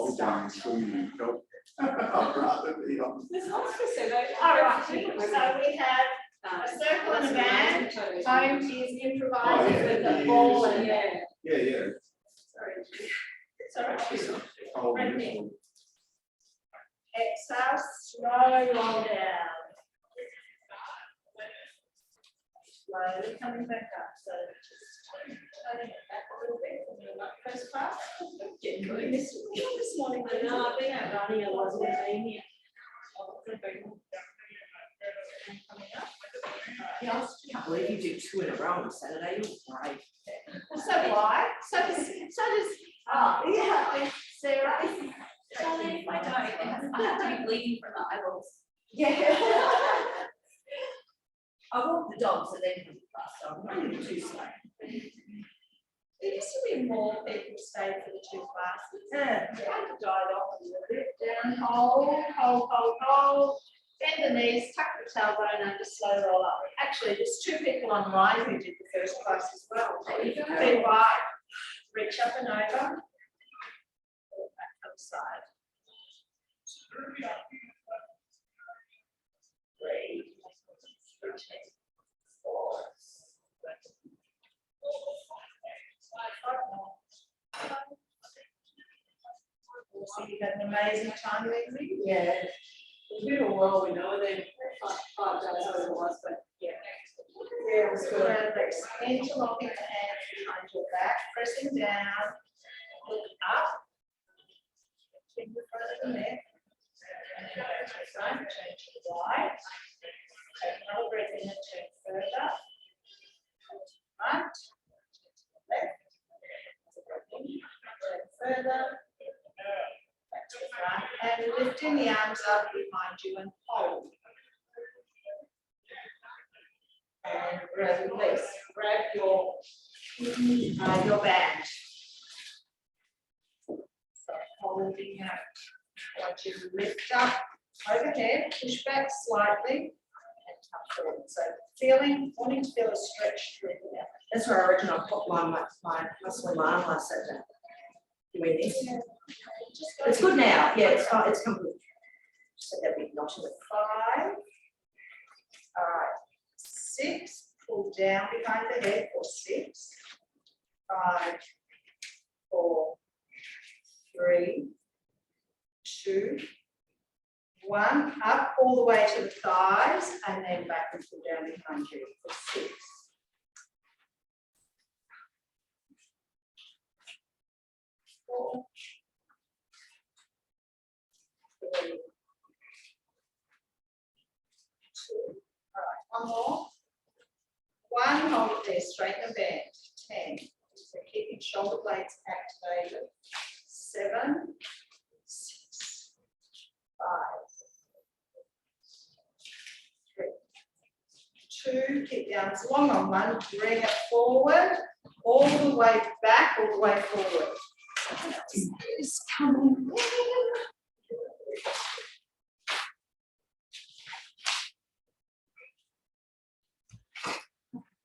well done to you. I'd rather be on. All right, so we have a circle and a band. Home is improvising with the ball and Yeah. sorry. Oh, Breathing. Exhale, slowly roll down. Slowly coming back up. So just turning it back a little bit from your first class. Getting going this morning. No, I've been out running, I wasn't being here. Yeah, I can't believe you do 2 in a row on Saturday. You're great. So do I. So does yeah, Sarah. So then if I don't, I have to be bleeding from the eyeballs. Yeah. I walk the dogs and then come to class, so I'm not really too slow. There used to be more people stayed for the 2 classes. Yeah. I died off a little bit. Down, hold. Bend the knees, tuck the tailbone under, slow roll up. Actually, there's 2 people online who did the first class as well. Feet wide. Reach up and over. Back other side. 3, 4. So you had an amazing time, Lindsay. Yeah. It's been a while, we know, then 5 days over it was, but Yeah. yeah, it was good. Relax. Interlocking the hands behind your back, pressing down, look up, in the front of the neck, and then go to the front, turn to the right. Take another breath in and turn further. Right, left, turn further, back to the front, and lifting the arms up behind you and hold. And release. Grab your band. So holding out. Want you to lift up overhead, push back slightly, and tuck forward. So wanting to feel a stretch through there. That's where I reckon I popped my muscle in my arm last Saturday. Doing this. Yeah. It's good now. Yeah, it's fine. It's come good. Just set that big notch in it. 5. All right. 6. Pull down behind the head for 6. 5, 4, 3, 2, 1. Up all the way to the thighs and then back and pull down behind you for 6. 4, 3, 2. All right, one more. 1, hold it there, straighten the band. 10. So keeping shoulder blades activated. 7, 6, 5, 3, 2. Keep the arms long on 1. Bring it forward, all the way back, all the way forward. It's coming in.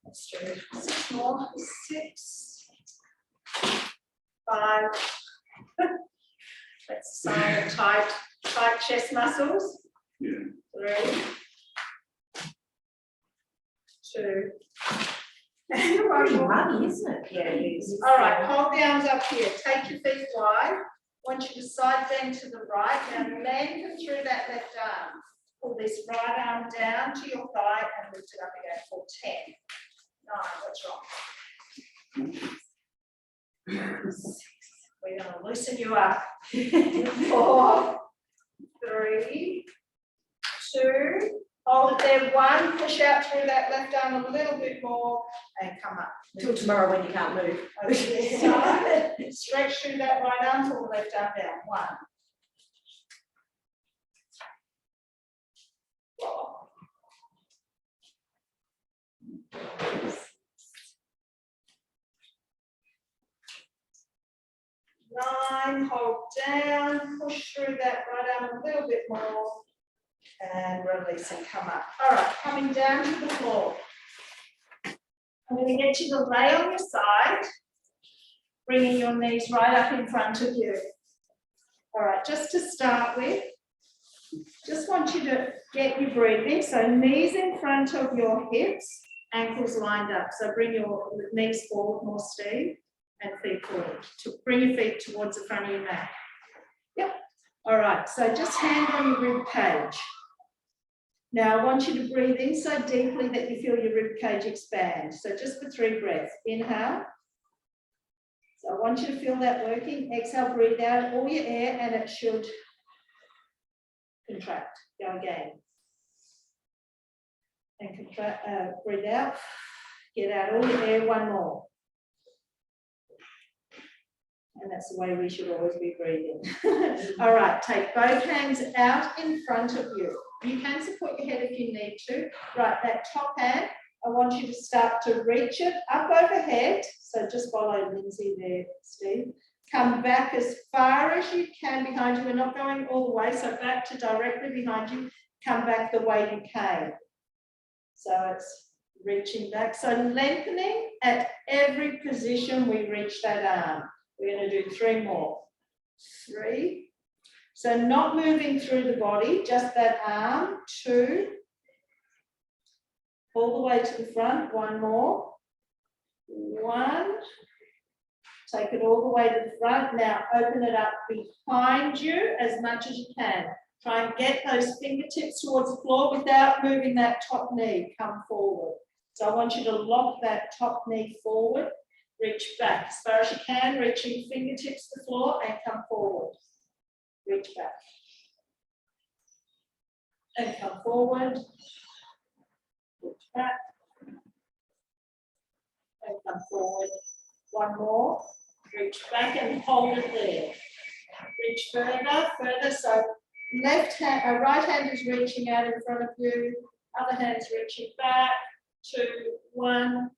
Let's do 6 more. 6, 5. That's a sign of tight chest muscles. Yeah. 3, 2. And Pretty muddy, isn't it? Yeah, it is. All right, hold the arms up here. Take your feet wide. I want you to side bend to the right. Now lengthen through that left arm. Pull this right arm down to your thigh and lift it up again for 10. 9, what's wrong? 6. We're going to loosen you up. 4, 3, 2. Hold it there. 1. Push out through that left arm a little bit more and come up. Till tomorrow when you can't move. Over to the side. Stretch through that right arm, pull the left arm down. 1. 9, hold down, push through that right arm a little bit more and release and come up. All right, coming down to the floor. I'm going to get you to lay on your side, bringing your knees right up in front of you. All right, just to start with, just want you to get your breathing. So knees in front of your hips, ankles lined up. So bring your knees forward more, Steve, and feet forward. Bring your feet towards the front of your mat. Yep. All right, so just hand on your rib cage. Now I want you to breathe in so deeply that you feel your rib cage expand. So just for 3 breaths. Inhale. So I want you to feel that working. Exhale, breathe out all your air and it should contract. Go again. And contract, breathe out. Get out all your air, one more. And that's the way we should always be breathing. All right, take both hands out in front of you. You can support your head if you need to. Right, that top hand, I want you to start to reach it up overhead. So just follow Lindsay there, Steve. Come back as far as you can behind you. We're not going all the way, so back to directly behind you. Come back the way you came. So it's reaching back. So lengthening at every position we reach that arm. We're going to do 3 more. 3. So not moving through the body, just that arm. 2. All the way to the front. 1 more. 1. Take it all the way to the front. Now open it up behind you as much as you can. Try and get those fingertips towards the floor without moving that top knee. Come forward. So I want you to lock that top knee forward. Reach back as far as you can, reaching fingertips to the floor and come forward. Reach back. And come forward. Reach back. And come forward. 1 more. Reach back and hold it there. Reach further. So left hand, right hand is reaching out in front of you. Other hand's reaching back. 2, 1,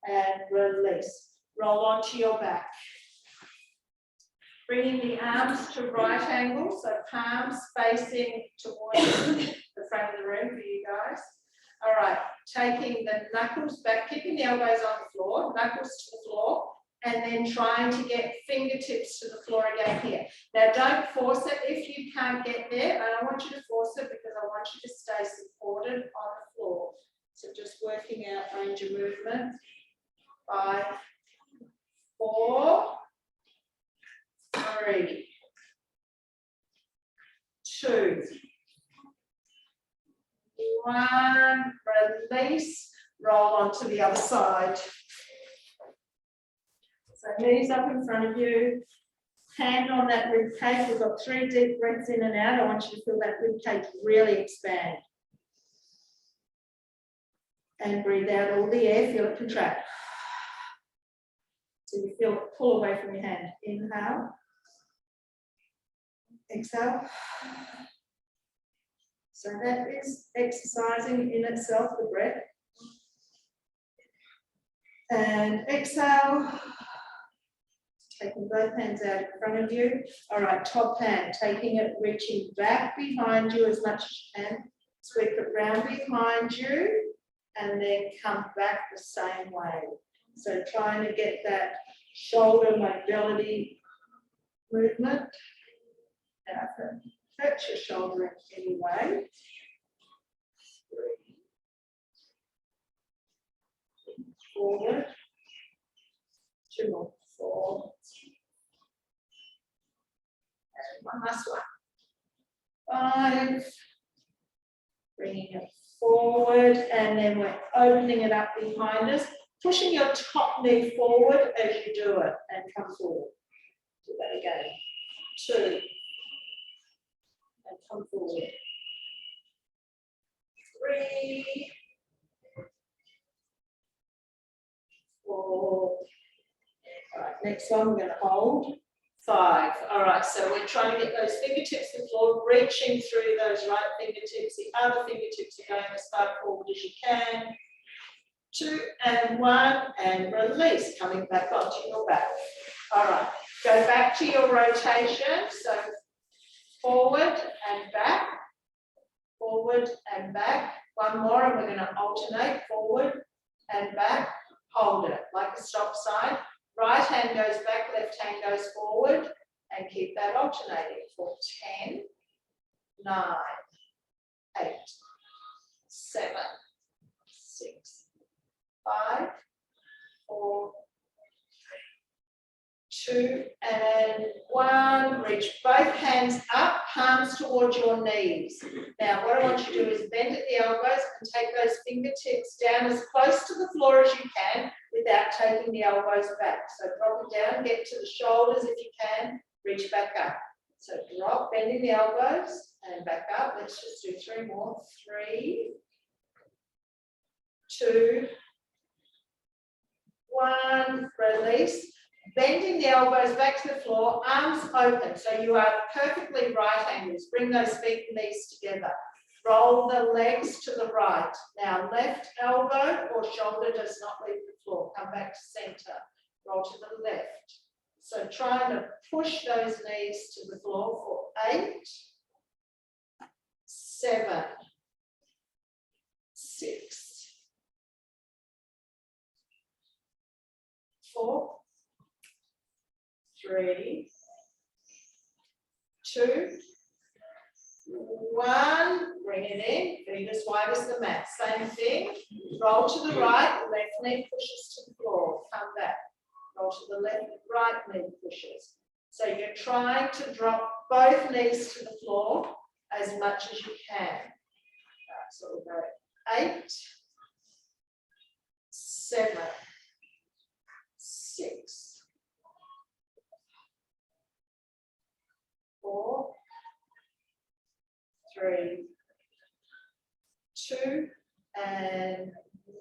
and release. Roll onto your back. Bringing the arms to right angles, so palms facing towards the front of the room for you guys. All right, taking the knuckles back, keeping the elbows on the floor, knuckles to the floor, and then trying to get fingertips to the floor again here. Now don't force it if you can't get there. I don't want you to force it because I want you to stay supported on the floor. So just working out range of movement. 5, 4, 3, 2, 1, release, roll onto the other side. So knees up in front of you, hand on that rib cage. We've got 3 deep breaths in and out. I want you to feel that rib cage really expand. And breathe out all the air, feel it contract. So you feel it pull away from your hand. Inhale. Exhale. So that is exercising in itself, the breath. And exhale. Taking both hands out in front of you. All right, top hand, taking it, reaching back behind you as much as you can. Sweep it round behind you and then come back the same way. So trying to get that shoulder mobility movement. Now, hurt your shoulder in any way. 3. Forward. 2 more. 4. And 1 last one. 5. Bringing it forward, and then we're opening it up behind us, pushing your top knee forward as you do it, and come forward. Do that again. 2. And come forward. 3. 4. All right, next one we're going to hold. 5. All right, so we're trying to get those fingertips to the floor, reaching through those right fingertips. The other fingertips are going as far forward as you can. 2 and 1, and release, coming back onto your back. All right, go back to your rotation. So forward and back, forward and back. 1 more, and we're going to alternate forward and back. Hold it like a stop sign. Right hand goes back, left hand goes forward, and keep that alternating for 10, 9, 8, 7, 6, 5, 4, 2 and 1. Reach both hands up, palms towards your knees. Now what I want you to do is bend at the elbows and take those fingertips down as close to the floor as you can without taking the elbows back. So drop it down, get to the shoulders if you can, reach back up. So drop, bending the elbows and back up. Let's just do 3 more. 3, 2, 1, release. Bending the elbows back to the floor, arms open, so you are perfectly right angles. Bring those feet and knees together. Roll the legs to the right. Now, left elbow or shoulder does not leave the floor. Come back to center. Roll to the left. So try to push those knees to the floor for 8, 7, 6, 4, 3, 2, 1. Bring it in. Feet as wide as the mat. Same thing. Roll to the right. Left knee pushes to the floor. Come back. Roll to the left. Right knee pushes. So you're trying to drop both knees to the floor as much as you can. So we'll go 8, 7, 6, 4, 3, 2, and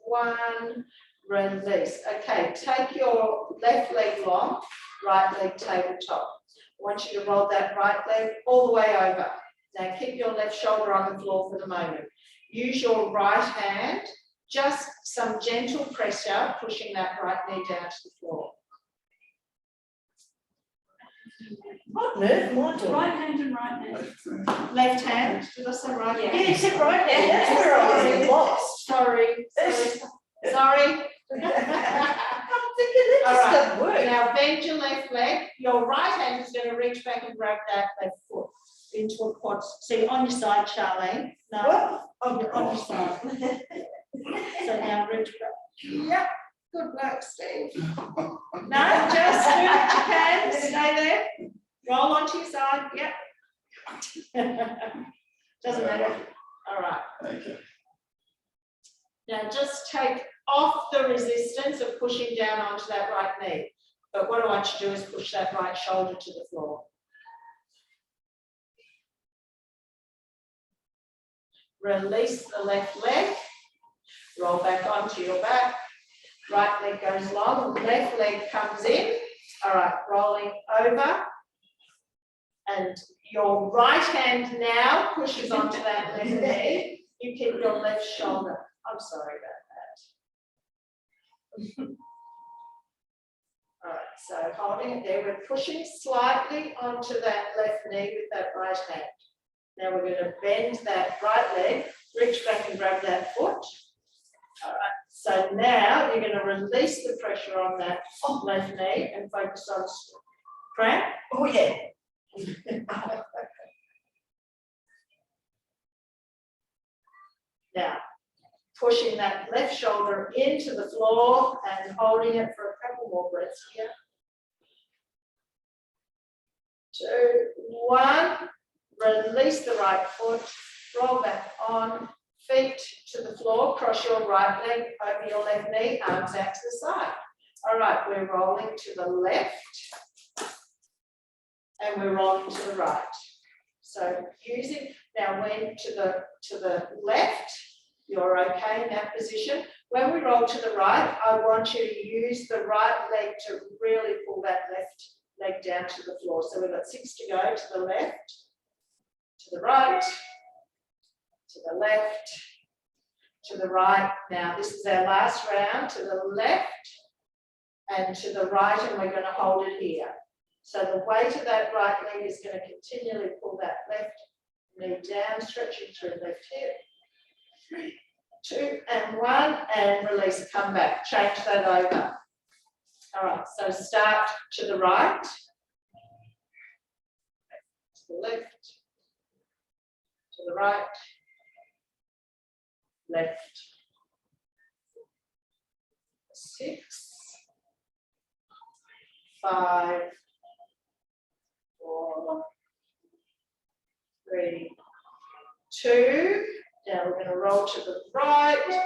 1. Release. Okay, take your left leg long, right leg tabletop. I want you to roll that right leg all the way over. Now keep your left shoulder on the floor for the moment. Use your right hand, just some gentle pressure, pushing that right knee down to the floor. What nerve am I doing? Right hand and right hand. Left hand, did I say right hand? Yeah, you said right hand. That's where I was lost. Sorry. I'm thinking that All just right. doesn't work. Now bend your left leg. Your right hand is going to reach back and grab that left foot into a quad. See, on your side, Charlene. No, What? on your side. So now reach back. Yep. Good work, Steve. No, just do what you can. Stay there. Roll onto your side. Yep. Doesn't matter. All right. Thank you. Now just take off the resistance of pushing down onto that right knee. But what I want you to do is push that right shoulder to the floor. Release the left leg. Roll back onto your back. Right leg goes long, left leg comes in. All right, rolling over. And your right hand now pushes onto that left knee. You keep your left shoulder. I'm sorry about that. All right, so holding it there, we're pushing slightly onto that left knee with that right hand. Now we're going to bend that right leg, reach back and grab that foot. All right, so now you're going to release the pressure on that left knee and focus on cramp. Oh, yeah. Now, pushing that left shoulder into the floor and holding it for a couple more breaths here. 2, 1. Release the right foot, roll back on, feet to the floor, cross your right leg over your left knee, arms out to the side. All right, we're rolling to the left and we're rolling to the right. So using, now when to the left, you're okay in that position. When we roll to the right, I want you to use the right leg to really pull that left leg down to the floor. So we've got 6 to go. To the left, to the right, to the left, to the right. Now this is our last round. To the left and to the right, and we're going to hold it here. So the weight of that right leg is going to continually pull that left knee down, stretching through left hip. 3, 2, and 1, and release. Come back. Change that over. All right. So start to the right. the left, to the right, left, 6, 5, 4, 3, 2. Now we're going to roll to the right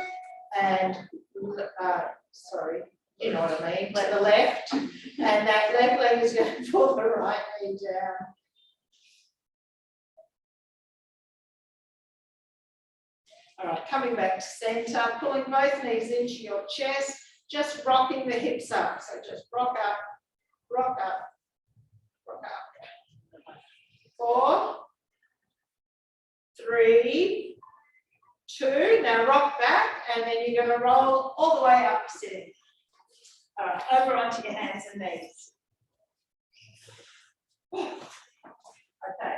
and, sorry, you know what I mean, the left. And that left leg is going to pull the right knee down. All right, coming back to centre, pulling both knees into your chest, just rocking the hips up. So just rock up, rock up, rock up. 4, 3, 2. Now rock back, and then you're going to roll all the way up sitting. All right, over onto your hands and knees. Okay,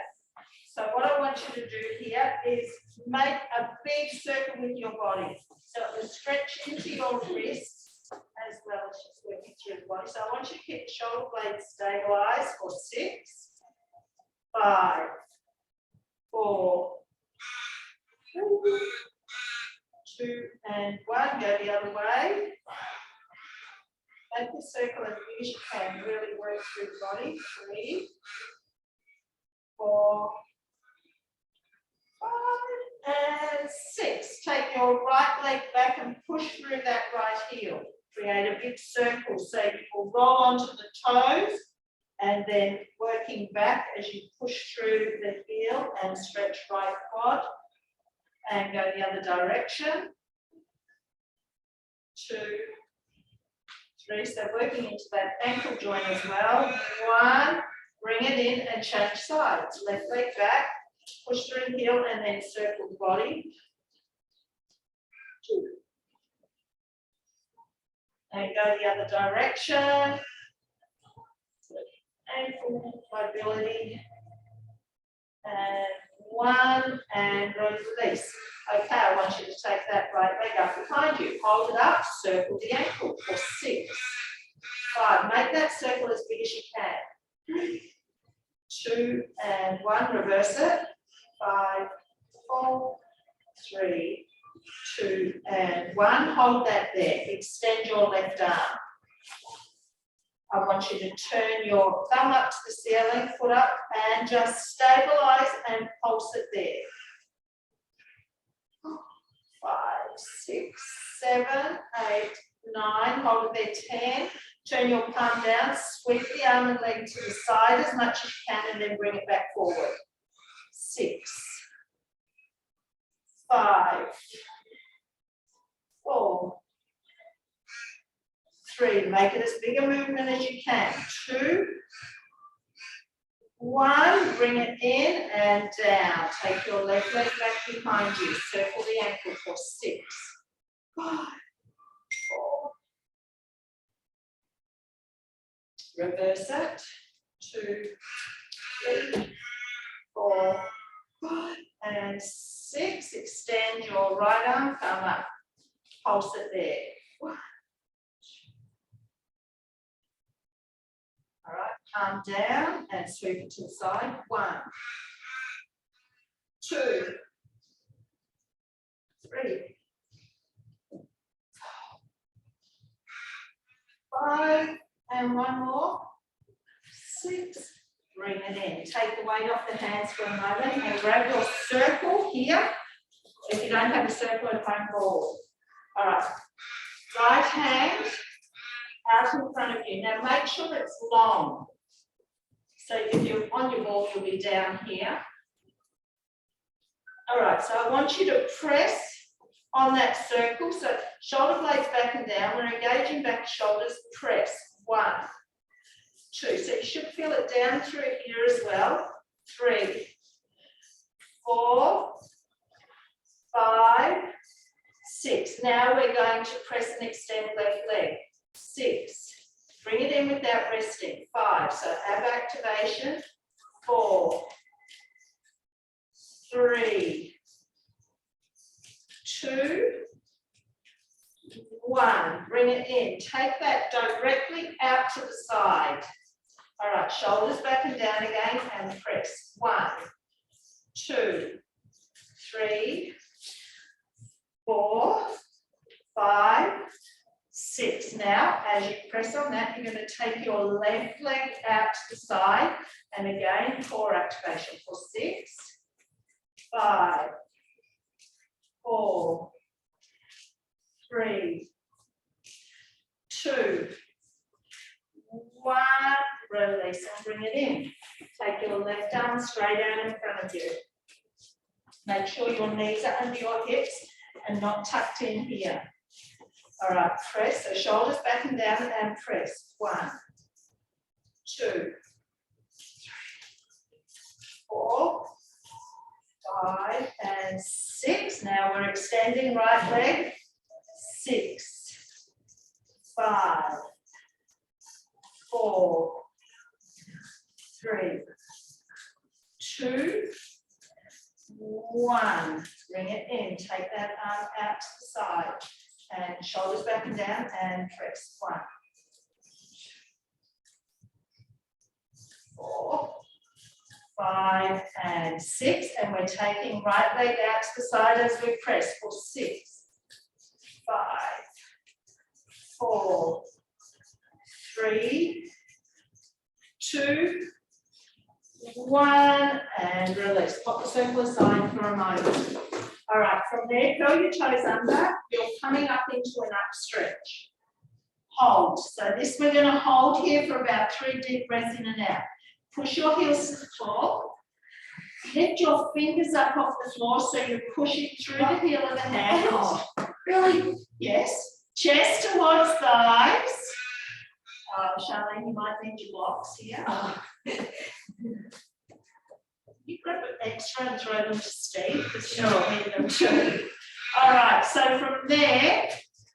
so what I want you to do here is make a big circle with your body. So it will stretch into your wrists as well as just working through the body. So I want you to keep the shoulder blades stabilised for 6, 5, 4, 2, and 1. Go the other way. Make the circle as big as you can. Really work through the body. 3, 4, 5, and 6. Take your right leg back and push through that right heel. Create a big circle so you will roll onto the toes and then working back as you push through the heel and stretch right quad and go the other direction. 2, 3, so working into that ankle joint as well. 1, bring it in and change sides. Left leg back, push through the heel and then circle the body. 2. And go the other direction. Ankle mobility. And 1, and release. Okay, I want you to take that right leg up behind you. Hold it up, circle the ankle for 6, 5. Make that circle as big as you can. 3, 2, and 1. Reverse it. 5, 4, 3, 2, and 1. Hold that there. Extend your left arm. I want you to turn your thumb up to the ceiling, foot up, and just stabilise and pulse it there. 5, 6, 7, 8, 9. Hold it there. 10. Turn your palm down. Sweep the arm and leg to the side as much as you can, and then bring it back forward. 6, 5, 4, 3. Make it as big a movement as you can. 2, 1. Bring it in and down. Take your left leg back behind you. Circle the ankle for 6, 5, 4. Reverse it. 2, 3, 4, 5, and 6. Extend your right arm, thumb up. Pulse it there. 1. All right, palm down and sweep it to the side. 1, 2, 3, 5, and 1 more. 6. Bring it in. Take the weight off the hands for a moment and grab your circle here. If you don't have a circle at home, ball. All right. Right hand out in front of you. Now make sure it's long. So if you're on your ball, you'll be down here. All right, so I want you to press on that circle. So shoulder blades back and down. We're engaging back shoulders. Press. 1, 2. So you should feel it down through here as well. 3, 4, 5, 6. Now we're going to press and extend left leg. 6. Bring it in without resting. 5. So ab activation. 4, 3, 2, 1. Bring it in. Take that directly out to the side. All right, shoulders back and down again and press. 1, 2, 3, 4, 5, 6. Now, as you press on that, you're going to take your left leg out to the side, and again, core activation for 6, 5, 4, 3, 2, 1. Release and bring it in. Take your left arm straight out in front of you. Make sure your knees are under your hips and not tucked in here. All right, press, so shoulders back and down and press. 1, 2, 3, 4, 5, and 6. Now we're extending right leg. 6, 5, 4, 3, 2, 1. Bring it in. Take that arm out to the side. And shoulders back and down and press. 1, 4, 5, and 6. And we're taking right leg out to the side as we press for 6, 5, 4, 3, 2, 1, and release. Pop the circle aside for a moment. All right, from there, curl your toes under. You're coming up into an up stretch. Hold. So this we're going to hold here for about 3 deep breaths in and out. Push your heels to the floor. Lift your fingers up off the floor so you're pushing through the heel of the hand. Really? Yes. Chest towards thighs. Charlene, you might need your blocks here. You grab an extra and throw them to Steve because you don't need them too. All right, so from there,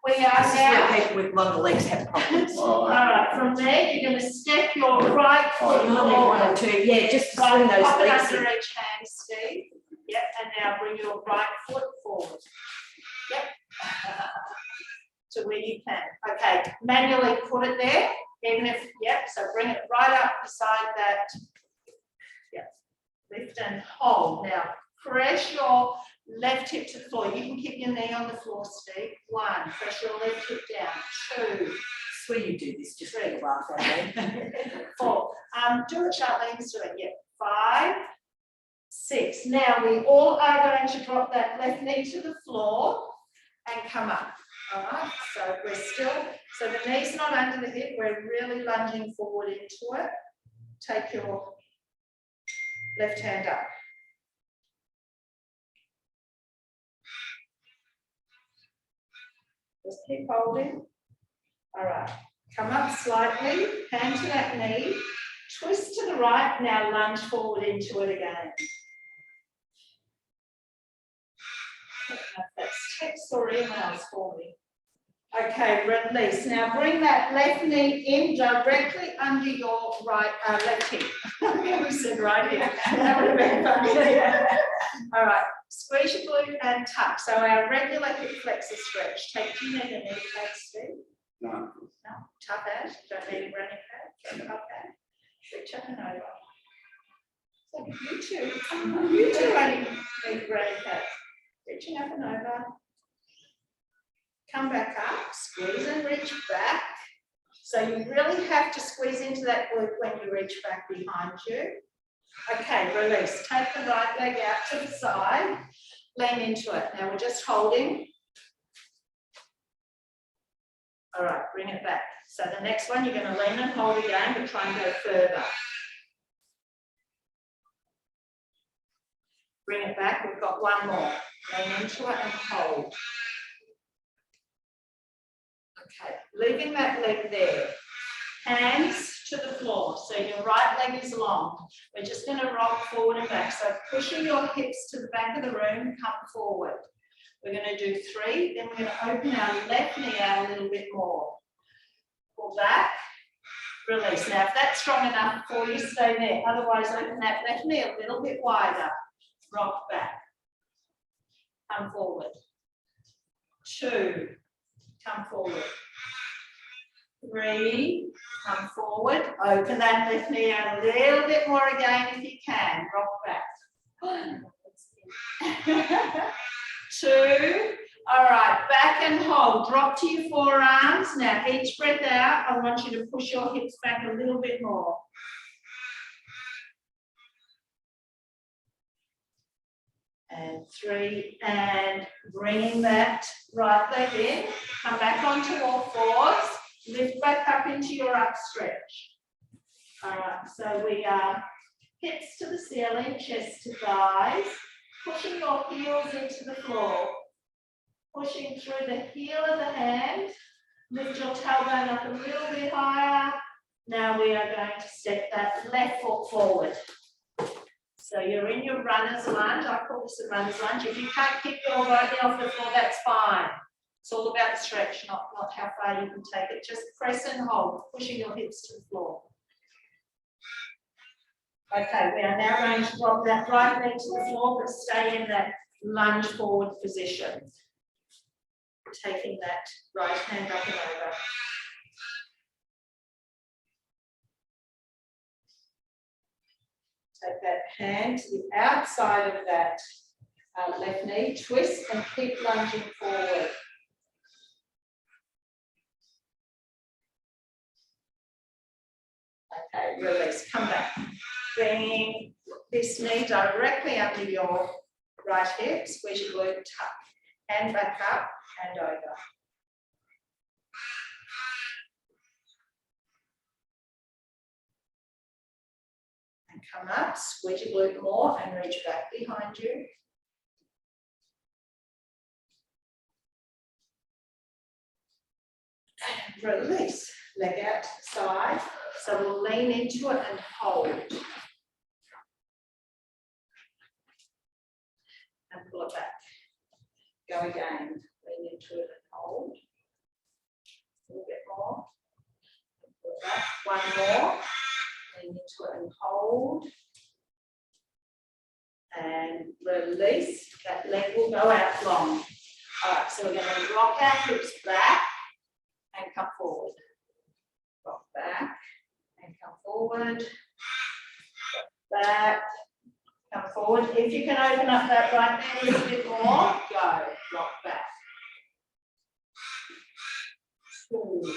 we are This is now. where people with longer legs have problems. All right, from there, you're going to step your right foot You might need forward. 1 or 2, yeah, just to Right, swing those pop it legs under in. each hand, Steve. Yep, and now bring your right foot forward. Yep. To where you can. Okay, manually put it there. Even if, yep, so bring it right up beside that. Yep, lift and hold. Now, press your left hip to the floor. You can keep your knee on the floor, Steve. 1, press your left hip down. 2, Swear you do this just for the laugh at me. 4. Do it, Charlene's doing. Yep. 5, 6. Now we all are going to drop that left knee to the floor and come up. All right. So we're still. So the knee's not under the hip. We're really lunging forward into it. Take your left hand up. Just keep holding. All right. Come up slightly, hand to that knee, twist to the right, now lunge forward into it again. I don't know if that's text or emails for me. Okay, release. Now bring that left knee in directly under your right left hip. We said right here. That would have been funny. All right, squeeze your glute and tuck. So our regular hip flexor stretch. Take your knee and knee pad, Steve. No. No, tuck out. Don't need a running pad. Tuck out. Reach up and over. So you two running need running pads. Reaching up and over. Come back up, squeeze and reach back. So you really have to squeeze into that glute when you reach back behind you. Okay, release. Take the right leg out to the side, lean into it. Now we're just holding. All right, bring it back. So the next one, you're going to lean and hold again, but try and go further. Bring it back. We've got one more. Lean into it and hold. Okay, leaving that leg there. Hands to the floor. So your right leg is long. We're just going to rock forward and back. So pushing your hips to the back of the room, come forward. We're going to do 3, then we're going to open our left knee out a little bit more. Pull back, release. Now, if that's strong enough for you, stay there. Otherwise, open that left knee a little bit wider. Rock back. Come forward. 2, come forward. 3, come forward, open that left knee a little bit more again if you can, rock back. 2, all right, back and hold, drop to your forearms. Now each breath out, I want you to push your hips back a little bit more. And 3, and bringing that right leg in, come back onto all fours, lift back up into your up stretch. All right, so we are hips to the ceiling, chest to thighs, pushing your heels into the floor, pushing through the heel of the hand, lift your tailbone up a little bit higher. Now we are going to step that left foot forward. So you're in your runner's lunge. I call this a runner's lunge. If you can't kick your right knee off the floor, that's fine. It's all about the stretch, not how far you can take it. Just press and hold, pushing your hips to the floor. Okay, we are now going to drop that right leg to the floor, but stay in that lunge forward position. Taking that right hand up and over. Take that hand to the outside of that left knee, twist and keep lunging forward. Okay, release, come back. Bring this knee directly under your right hip, squeeze your glute, tuck. Hand back up, hand over. And come up, squeeze your glute more and reach back behind you. And release, leg out to the side. So we'll lean into it and hold. And pull it back. Go again, lean into it and hold. A little bit more. Pull it back, one more. Lean into it and hold. And release, that leg will go out long. All right, so we're going to rock our hips back and come forward. Rock back and come forward. Rock back, come forward. If you can open up that right knee a little bit more, go, rock back. 2,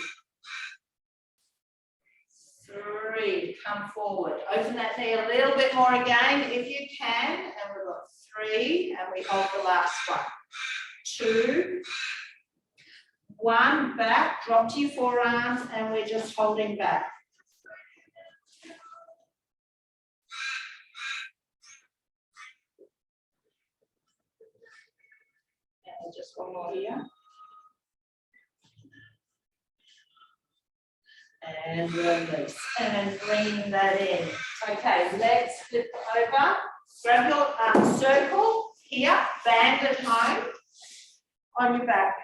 3, come forward. Open that knee a little bit more again if you can. And we've got 3, and we hold the last one. 2, 1, back, drop to your forearms, and we're just holding back. And just one more here. And release. And bringing that in. Okay, let's flip over. Grab your circle here, band at home on your back.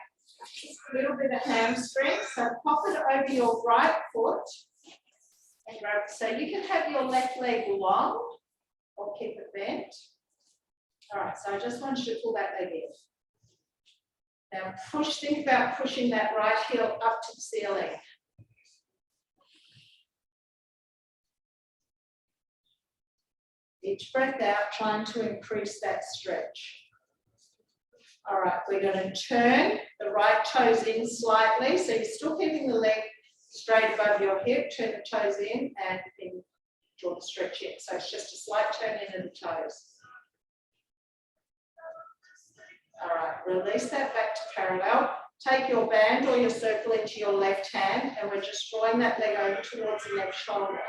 Just a little bit of hamstring. So pop it over your right foot and grab it. So you can have your left leg long or keep it bent. All right, so I just want you to pull that leg in. Now think about pushing that right heel up to the ceiling. Each breath out, trying to increase that stretch. All right, we're going to turn the right toes in slightly. So you're still keeping the leg straight above your hip. Turn the toes in and then draw the stretch in. So it's just a slight turn in of the toes. All right, release that back to parallel. Take your band or your circle into your left hand, and we're just drawing that leg over towards the left shoulder.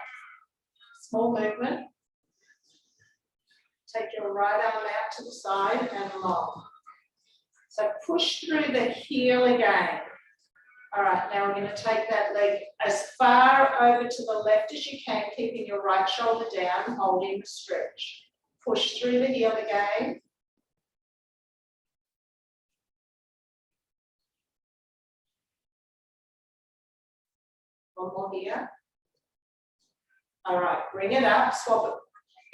Small movement. Take your right arm out to the side and long. So push through the heel again. All right, now we're going to take that leg as far over to the left as you can, keeping your right shoulder down, holding the stretch. Push through the heel again. One more here. All right, bring it up, swap it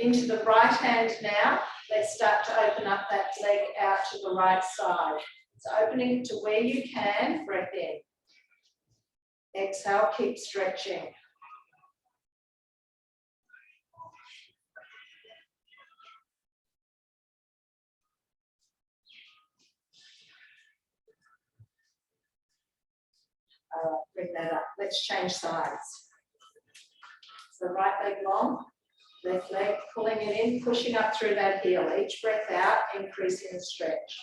into the right hand now. Let's start to open up that leg out to the right side. So opening to where you can, breath in. Exhale, keep stretching. All right, bring that up. Let's change sides. So right leg long, left leg, pulling it in, pushing up through that heel. Each breath out, increasing the stretch.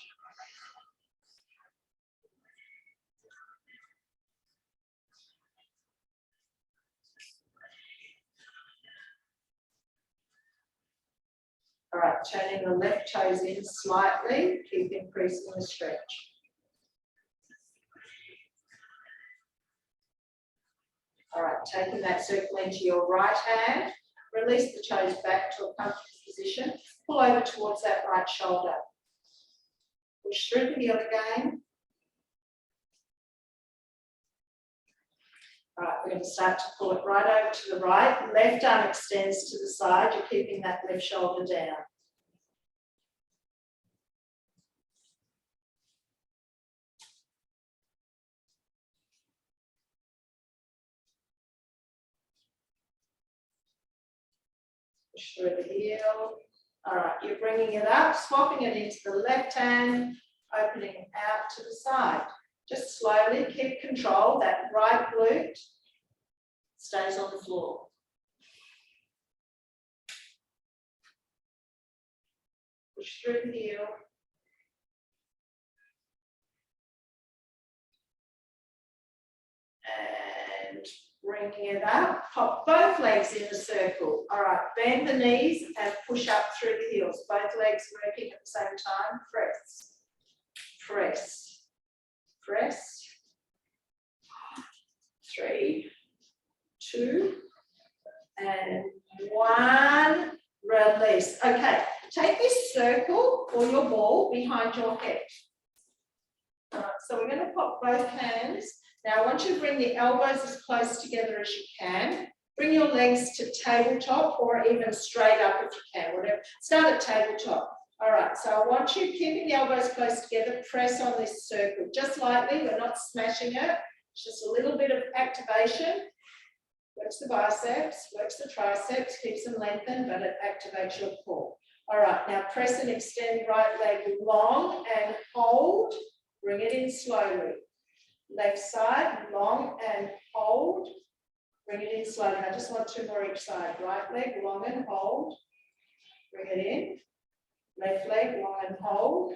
All right, turning the left toes in slightly, keep increasing the stretch. All right, taking that circle into your right hand, release the toes back to a comfortable position, pull over towards that right shoulder. Push through the heel again. All right, we're going to start to pull it right over to the right. Left arm extends to the side. You're keeping that left shoulder down. Push through the heel. All right, you're bringing it up, swapping it into the left hand, opening out to the side. Just slowly keep control. That right glute stays on the floor. Push through the heel. And bringing it up, pop both legs in a circle. All right, bend the knees and push up through the heels. Both legs working at the same time. Press, press, press. 3, 2, and 1. Release. Okay, take this circle or your ball behind your head. All right, so we're going to pop both hands. Now I want you to bring the elbows as close together as you can. Bring your legs to tabletop or even straight up if you can, whatever. Start at tabletop. All right, so I want you keeping the elbows close together, press on this circle, just lightly, we're not smashing it. It's just a little bit of activation. Works the biceps, works the triceps, keeps them lengthened, but it activates your core. All right, now press and extend right leg long and hold. Bring it in slowly. Left side, long and hold. Bring it in slowly. I just want 2 more each side. Right leg, long and hold. Bring it in. Left leg, long and hold.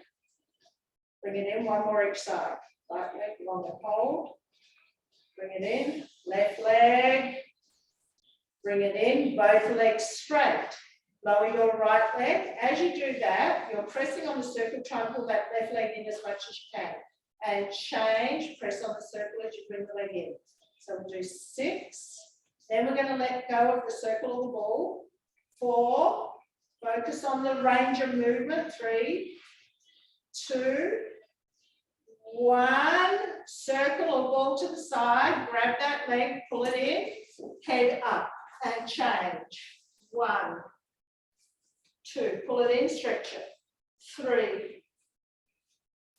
Bring it in. 1 more each side. Right leg, long and hold. Bring it in. Left leg. Bring it in. Both legs straight. Lower your right leg. As you do that, you're pressing on the circle. Try and pull that left leg in as much as you can. And change. Press on the circle as you bring the leg in. So we'll do 6. Then we're going to let go of the circle of the ball. 4. Focus on the range of movement. 3, 2, 1. Circle or ball to the side. Grab that leg. Pull it in. Head up and change. 1, 2. Pull it in. Stretch it. 3,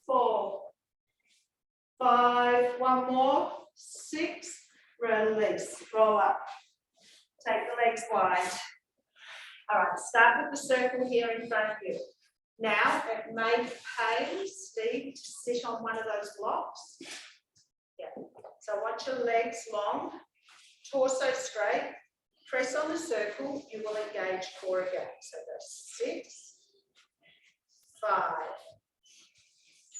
4, 5. 1 more. 6. Release. Roll up. Take the legs wide. All right, start with the circle here in front of you. Now, it may pay Steve to sit on one of those blocks. Yeah. So I want your legs long, torso straight. Press on the circle, you will engage core again. So that's 6, 5,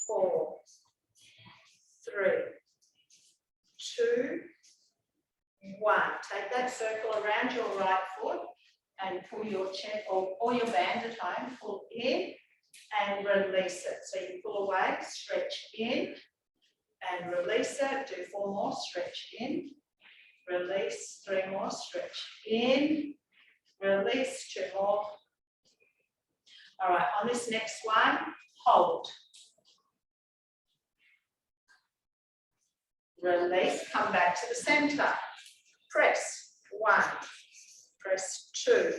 4, 3, 2, 1. Take that circle around your right foot and pull your chest or your band at home, pull in and release it. So you pull away, stretch in and release it. Do 4 more, stretch in, release, 3 more, stretch in, release, 2 more. All right, on this next one, hold. Release, come back to the center. Press, 1, press 2,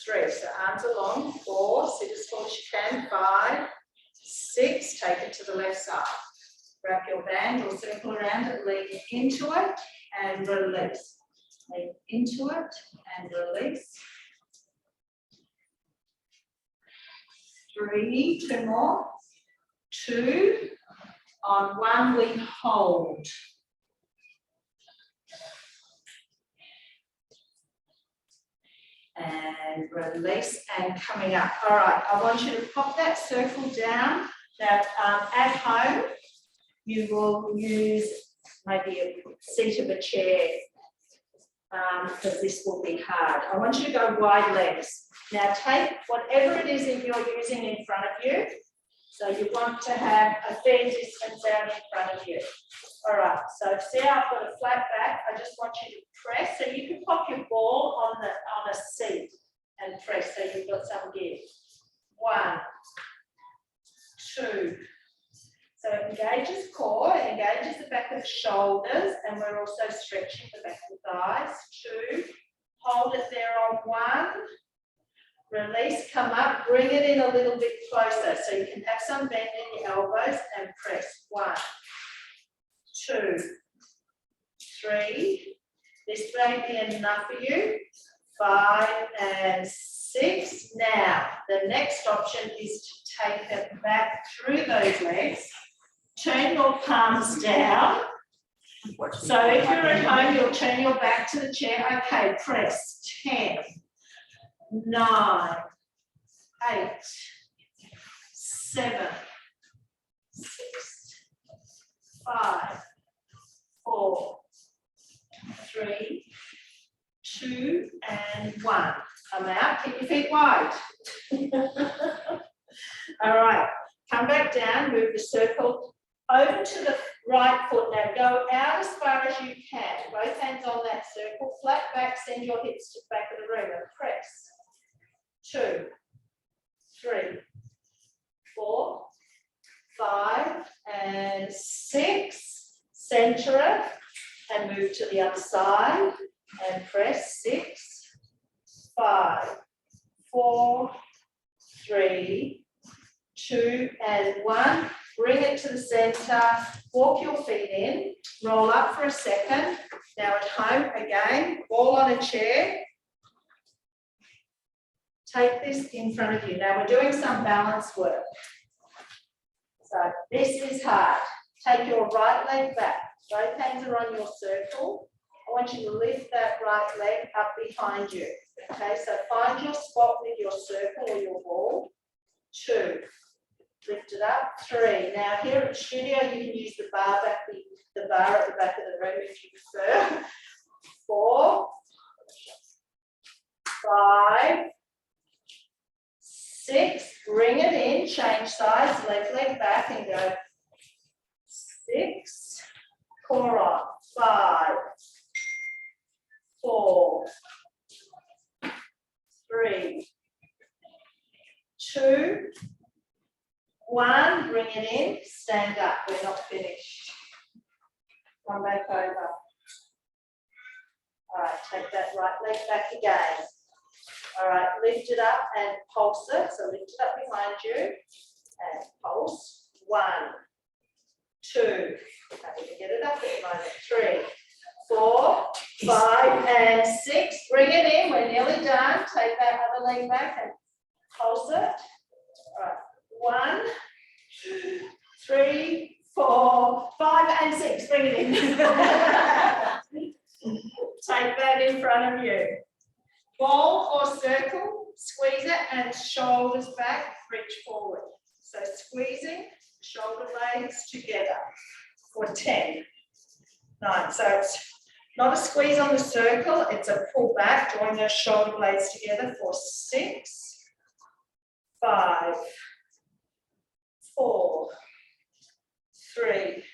3, so arms are long, 4, sit as tall as you can, 5, 6, take it to the left side. Wrap your band or circle around it, lean into it and release. Lean into it and release. 3, 2 more. 2, on 1 we hold. And release and coming up. All right, I want you to pop that circle down. Now, at home, you will use maybe a seat of a chair because this will be hard. I want you to go wide legs. Now, take whatever it is that you're using in front of you. So you want to have a fair distance out in front of you. All right, so see how I've got a flat back? I just want you to press. So you can pop your ball on a seat and press so you've got some give. 1, 2. So it engages core, it engages the back of the shoulders, and we're also stretching the back of the thighs. 2, hold it there on 1. Release, come up, bring it in a little bit closer so you can have some bend in your elbows and press. 1, 2, 3. This may be enough for you. 5 and 6. Now, the next option is to take it back through those legs. Turn your palms down. So if you're at home, you'll turn your back to the chair. Okay, press. 10. 9, 8, 7, 6, 5, 4, 3, 2, and 1. Come out, keep your feet wide. All right, come back down, move the circle over to the right foot. Now go out as far as you can. Both hands on that circle, flat back, send your hips to the back of the room and press. 2, 3, 4, 5, and 6. Center it and move to the other side and press. 6, 5, 4, 3, 2, and 1. Bring it to the center. Walk your feet in. Roll up for a second. Now at home again, ball on a chair. Take this in front of you. Now we're doing some balance work. So this is hard. Take your right leg back. Both hands are on your circle. I want you to lift that right leg up behind you. Okay, so find your spot with your circle or your ball. 2. Lift it up. 3. Now here at the studio, you can use the bar at the back of the room if you prefer. 4, 5, 6, bring it in, change sides, left leg back and go 6, core on, 5, 4, 3, 2, 1, bring it in, stand up, we're not finished. Come back over. All right, take that right leg back again. All right, lift it up and pulse it. So lift it up behind you and pulse. 1, 2. Okay, we can get it up at the moment. 3, 4, 5, and 6. Bring it in. We're nearly done. Take that other leg back and pulse it. All right, 1, 2, 3, 4, 5, and 6. Bring it in. Take that in front of you. Ball or circle, squeeze it and shoulders back, reach forward. So squeezing, shoulder blades together for 10, 9. So it's not a squeeze on the circle, it's a pull back, drawing those shoulder blades together for 6, 5, 4, 3,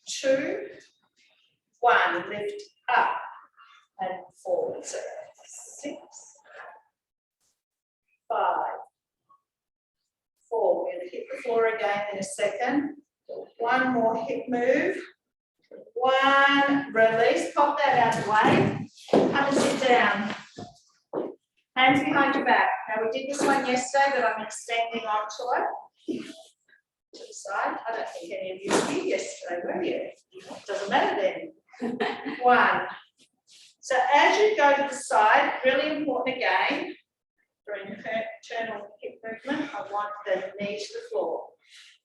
2, 1. Lift up and forward. So 6, 5, 4. We're going to hit the floor again in a second. 1 more hip move. 1, release, pop that out of the way. Come and sit down. Hands behind your back. Now we did this one yesterday, but I'm extending onto it. to the side. I don't think any of you were here yesterday, were you? Doesn't matter then. 1. So as you go to the side, really important again, for an internal hip movement, I want the knee to the floor.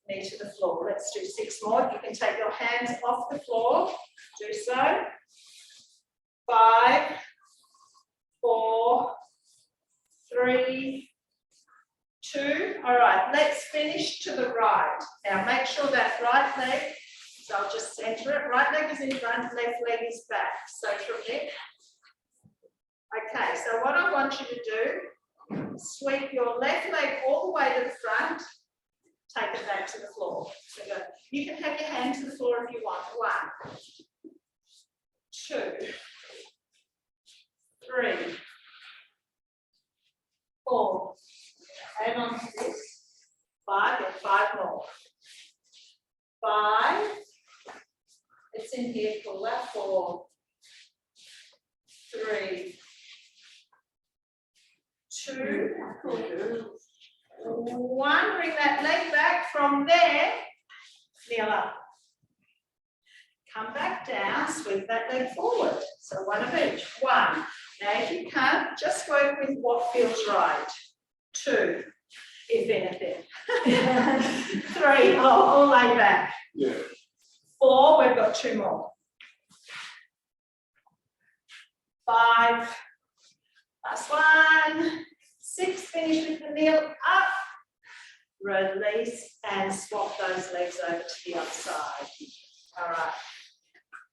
Knee to the floor. Let's do 6 more. You can take your hands off the floor. Do so. 5, 4, 3, 2. All right, let's finish to the right. Now make sure that right leg, so I'll just center it. Right leg is in front, left leg is back. So from there. Okay, so what I want you to do, sweep your left leg all the way to the front, take it back to the floor. So you can have your hand to the floor if you want. 1, 2, 3, 4. Add on to this. 5 and 5 more. 5. It's in here. Pull that. 4, 3, 2, 1. Bring that leg back. From there, kneel up. Come back down, sweep that leg forward. So 1 of each. 1. Now if you can't, just work with what feels right. 2, if anything. 3, all lay back. Yeah. 4, we've got 2 more. 5, last 1. 6, finish with the kneel up. Release and swap those legs over to the other side. All right.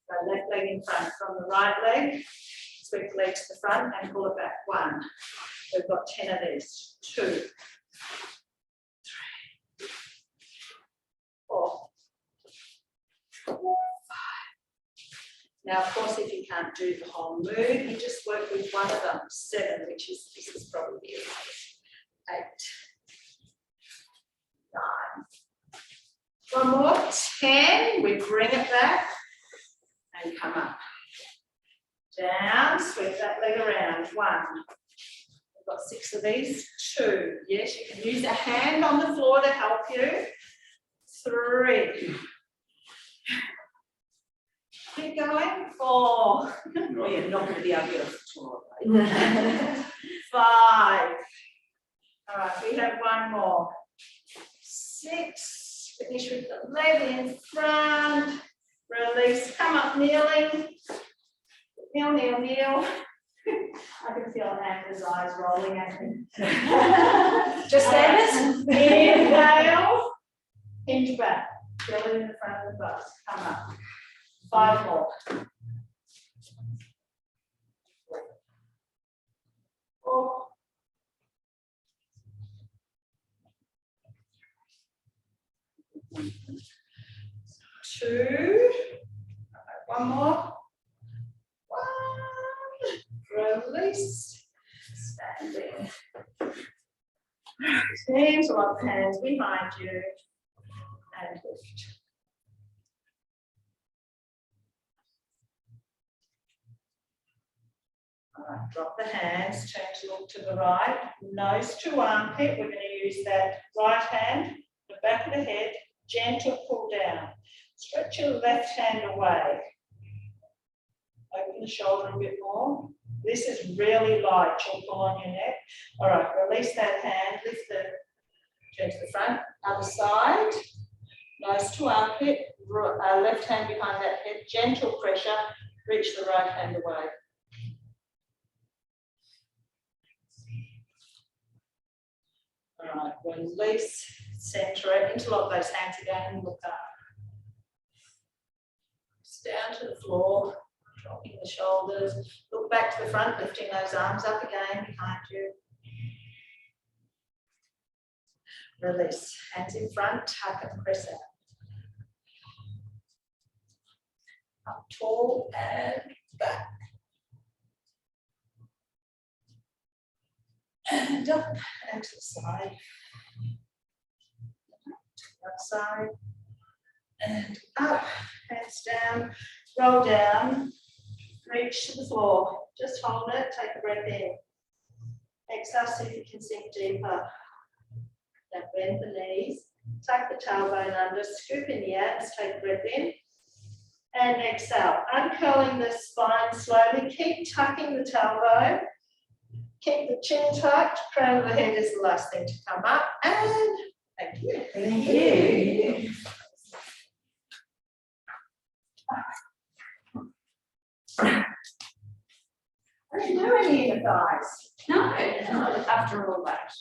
So left leg in front from the right leg. Sweep the leg to the front and pull it back. 1. We've got 10 of these. 2, 3, 4, 5. Now, of course, if you can't do the whole move, you just work with one of them. 7, which is, this is probably the easiest. 8, 9. 1 more. 10. We bring it back and come up. Down, sweep that leg around. 1. We've got 6 of these. 2. Yes, you can use a hand on the floor to help you. 3. Keep going. 4. Well, you're not going to be able to get off the floor. 5. All right, we have 1 more. 6. Finish with the leg in front. Release. Come up kneeling. Kneel, kneel, kneel. I can feel Amber's eyes rolling at me. Just stand. Inhale. Hinge back. Feel it in the front of the bus. Come up. 5 more. 4. 2. 1 more. 1. Release. Standing. Hands on the hands behind you. And lift. All right, drop the hands, turn to look to the right, nose to armpit. We're going to use that right hand, the back of the head, gentle pull down. Stretch your left hand away. Open the shoulder a bit more. This is really light, you'll pull on your neck. All right, release that hand, lift the, turn to the front, other side, nose to armpit, left hand behind that head, gentle pressure, reach the right hand away. All right, release, center it, interlock those hands again and look up. Down to the floor, dropping the shoulders, look back to the front, lifting those arms up again behind you. Release, hands in front, tuck and press out. Up tall and back. And up and to the side. To the other side. And up, hands down, roll down, reach to the floor. Just hold it, take a breath in. Exhale, see if you can sink deeper. Now bend the knees, Tuck the tailbone under, scoop in the abs, take a breath in. And exhale, uncurling the spine slowly, keep tucking the tailbone. Keep the chin tucked, crown of the head is the last thing to come up, and thank you. Thank you. I didn't do any in the thighs. No, after all that.